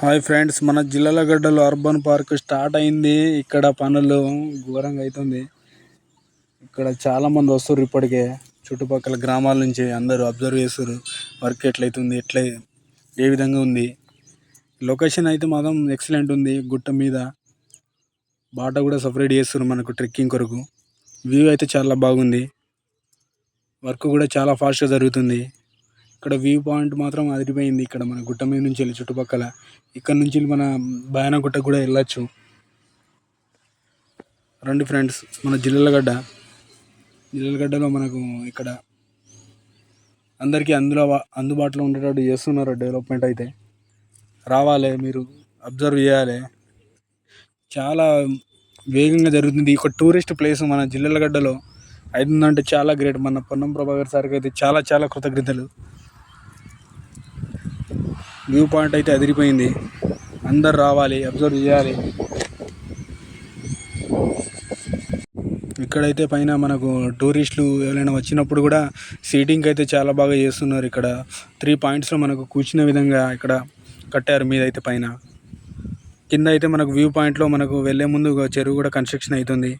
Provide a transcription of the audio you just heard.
Hi friends, మన జిల్లలగడ్డలో urban park start అయింది. ఇక్కడ పనులు ఘోరంగా అవుతుంది. ఇక్కడ చాలా మంది వస్తారు. ఇప్పటికే చుట్టుపక్కల గ్రామాల నుంచి అందరూ అబ్జర్వ్ చేస్తారు వర్క్ ఎట్లయితుంది, ఏ విధంగా ఉంది. లొకేషన్ అయితే మాత్రం ఎక్సలెంట్ ఉంది. గుట్ట మీద బాట కూడా సపరేట్ చేస్తారు మనకు ట్రెక్కింగ్ కొరకు. వ్యూ అయితే చాలా బాగుంది. వర్క్ కూడా చాలా ఫాస్ట్గా జరుగుతుంది. ఇక్కడ వ్యూ పాయింట్ మాత్రం అదిరిపోయింది. ఇక్కడ మన గుట్ట మీద నుంచి వెళ్ళి చుట్టుపక్కల ఇక్కడ నుంచి మన బాయన గుట్ట కూడా వెళ్ళొచ్చు. రండి ఫ్రెండ్స్, మన జిల్లలగడ్డలో మనకు ఇక్కడ అందరికీ అందుబాటులో ఉండేటట్టు చేస్తున్నారు. డెవలప్మెంట్ అయితే రావాలి, మీరు అబ్జర్వ్ చేయాలి. చాలా వేగంగా జరుగుతుంది. ఒక టూరిస్ట్ ప్లేస్ మన జిల్లలగడ్డలో అవుతుందంటే చాలా గ్రేట్. మన పొన్నం ప్రభాకర్ సార్కి అయితే చాలా చాలా కృతజ్ఞతలు. వ్యూ పాయింట్ అయితే అదిరిపోయింది. అందరు రావాలి, అబ్జర్వ్ చేయాలి. ఇక్కడైతే పైన మనకు టూరిస్టులు ఎవరైనా వచ్చినప్పుడు కూడా సీటింగ్ అయితే చాలా బాగా చేస్తున్నారు. ఇక్కడ 3 పాయింట్స్లో మనకు కూర్చునే విధంగా ఇక్కడ కట్టారు. మీద అయితే పైన కింద అయితే మనకు వ్యూ పాయింట్లో మనకు వెళ్ళే ముందు చెరువు కూడా కన్స్ట్రక్షన్ అవుతుంది.